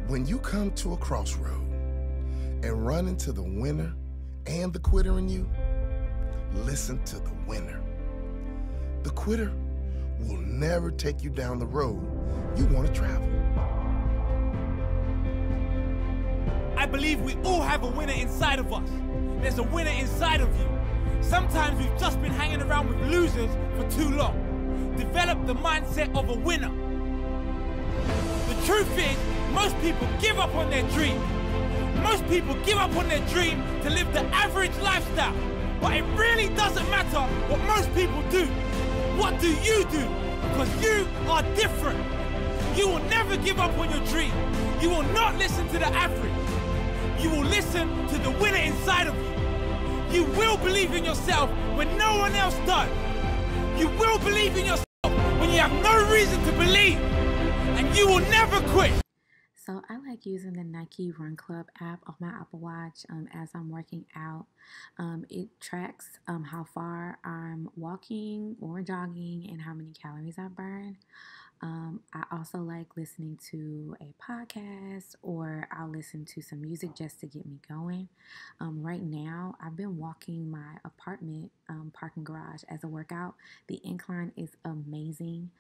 When you come to a crossroad and run into the winner and the quitter in you, listen to the winner. The quitter will never take you down the road you want to travel. I believe we all have a winner inside of us. There's a winner inside of you. Sometimes we've just been hanging around with losers for too long. Develop the mindset of a winner. The truth is, most people give up on their dream. Most people give up on their dream to live the average lifestyle. But it really doesn't matter what most people do. What do you do? Because you are different. You will never give up on your dream. You will not listen to the average. You will listen to the winner inside of you. You will believe in yourself when no one else does. You will believe in yourself when you have no reason to believe. And you will never quit. So I like using the Nike Run Club app on my Apple Watch as I'm working out. It tracks how far I'm walking or jogging and how many calories I burn. I also like listening to a podcast, or I'll listen to some music just to get me going. Right now, I've been walking my apartment parking garage as a workout. The incline is amazing.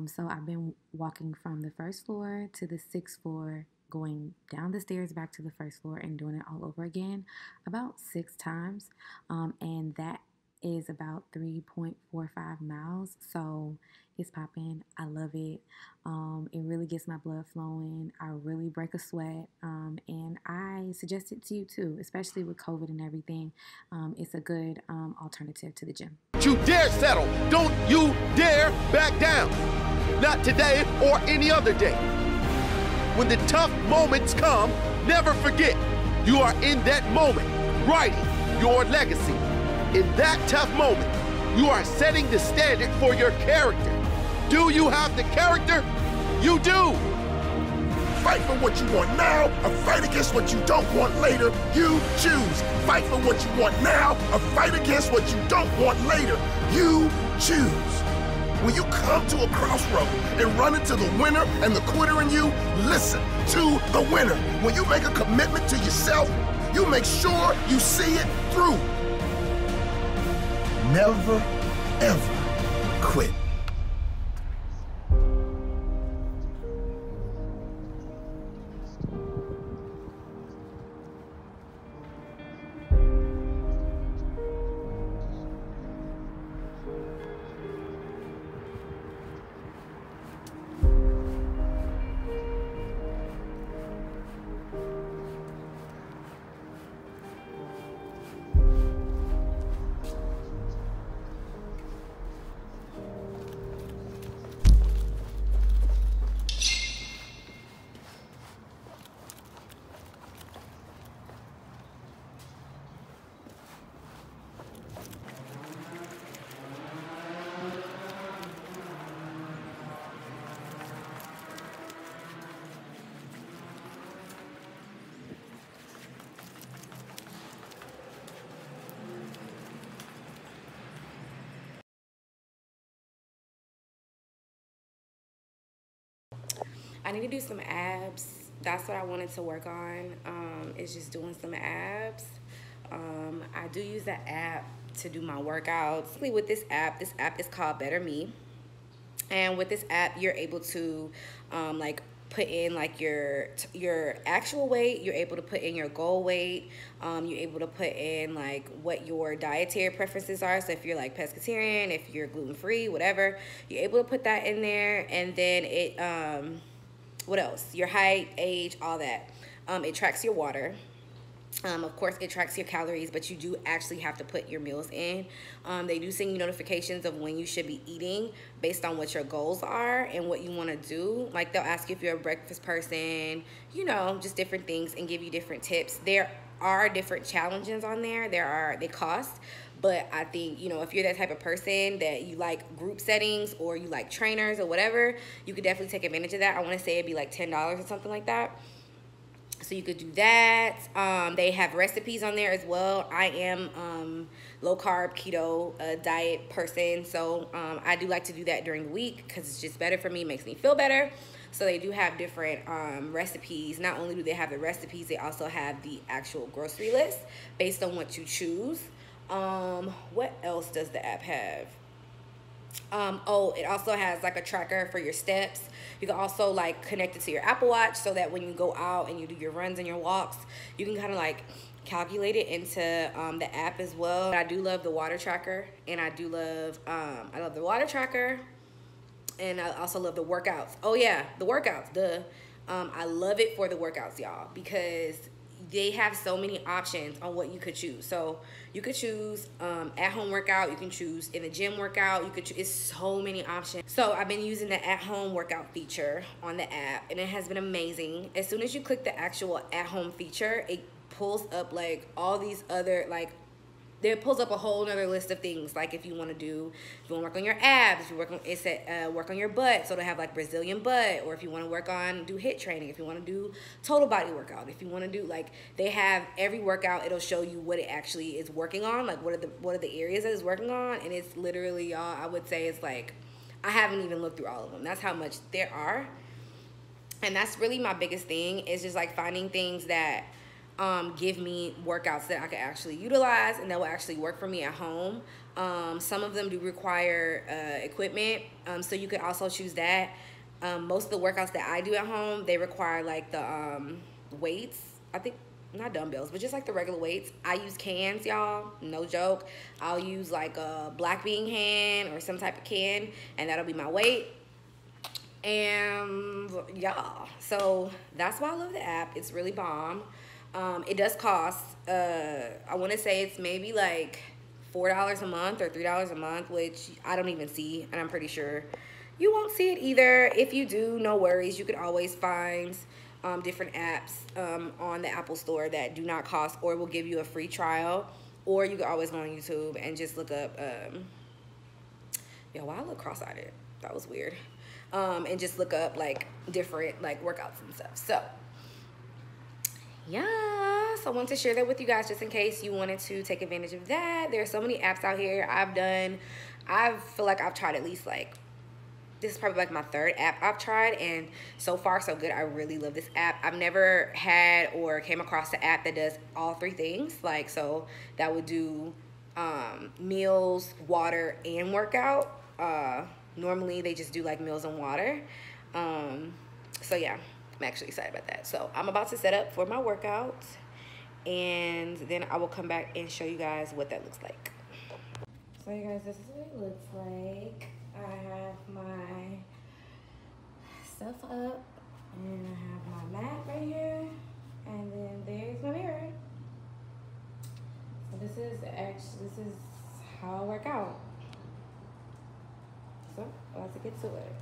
So I've been walking from the first floor to the sixth floor, going down the stairs back to the first floor and doing it all over again about 6 times. And that is about 3.45 miles. So it's popping. I love it. It really gets my blood flowing. I really break a sweat. And I suggest it to you too, especially with COVID and everything. It's a good alternative to the gym. Don't you dare settle. Don't you dare back down. Not today or any other day. When the tough moments come, never forget you are in that moment, writing your legacy. In that tough moment, you are setting the standard for your character. Do you have the character? You do. Fight for what you want now, or fight against what you don't want later. You choose. Fight for what you want now, or fight against what you don't want later. You choose. When you come to a crossroad and run into the winner and the quitter in you, listen to the winner. When you make a commitment to yourself, you make sure you see it through. Never, ever quit. I need to do some abs. That's what I wanted to work on, is just doing some abs. I do use that app to do my workouts. With this app is called BetterMe. And with this app, you're able to like put in like your actual weight. You're able to put in your goal weight. You're able to put in like what your dietary preferences are. So if you're like pescatarian, if you're gluten-free, whatever, you're able to put that in there. And then it, what else? Your height, age, all that. It tracks your water. Of course, it tracks your calories, but you do actually have to put your meals in. They do send you notifications of when you should be eating based on what your goals are and what you want to do. Like, they'll ask you if you're a breakfast person, you know, just different things, and give you different tips. There are different challenges on there. They cost. But I think, you know, if you're that type of person that you like group settings or you like trainers or whatever, you could definitely take advantage of that. I want to say it'd be like $10 or something like that. So you could do that. They have recipes on there as well. I am low carb keto diet person, so I do like to do that during the week because it's just better for me. It makes me feel better. So they do have different recipes. Not only do they have the recipes, they also have the actual grocery list based on what you choose. What else does the app have? Oh, it also has like a tracker for your steps. You can also like connect it to your Apple Watch so that when you go out and you do your runs and your walks, you can kind of like calculate it into the app as well. I do love the water tracker, and I do love I love the water tracker, and I also love the workouts. Oh yeah, the workouts. I love it for the workouts, y'all, because they have so many options on what you could choose. So you could choose at-home workout. You can choose in the gym workout. You could choose, it's so many options. So I've been using the at-home workout feature on the app, and it has been amazing. As soon as you click the actual at-home feature, it pulls up like all these other it pulls up a whole nother list of things. Like if you want to work on your abs, if you work on your butt, so to have like Brazilian butt, or if you want to do HIIT training, if you want to do total body workout, if you want to do they have every workout, it'll show you what it actually is working on, like what are the areas that it's working on, and it's literally, y'all, I would say it's like, I haven't even looked through all of them. That's how much there are. And that's really my biggest thing, is just like finding things that give me workouts that I can actually utilize and that will actually work for me at home. Some of them do require equipment, so you could also choose that. Most of the workouts that I do at home, they require like the weights. I think not dumbbells, but just like the regular weights. I use cans, y'all, no joke. I'll use like a black bean can or some type of can, and that'll be my weight. And yeah, so that's why I love the app. It's really bomb. It does cost, I want to say it's maybe like $4 a month or $3 a month, which I don't even see, and I'm pretty sure you won't see it either. If you do, no worries. You could always find different apps on the Apple Store that do not cost or will give you a free trial, or you could always go on YouTube and just look up, yo, why I look cross-eyed? That was weird. And just look up like different like workouts and stuff. So yeah, so I wanted to share that with you guys just in case you wanted to take advantage of that. There are so many apps out here. I feel like I've tried at least like, this is probably like my third app I've tried, and so far so good. I really love this app. I've never had or came across an app that does all three things. Like, so that would do meals, water, and workout. Normally they just do like meals and water. So yeah, I'm actually excited about that. So I'm about to set up for my workout, and then I will come back and show you guys what that looks like. So you guys, this is what it looks like. I have my stuff up, and I have my mat right here, and then there's my mirror. So this is how I work out. So let's get to it.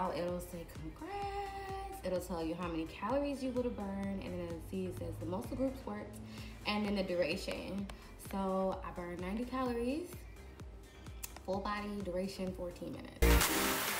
out, it'll say congrats. It'll tell you how many calories you would have burned, and then it says the muscle groups worked, and then the duration. So I burned 90 calories, full body duration 14 minutes.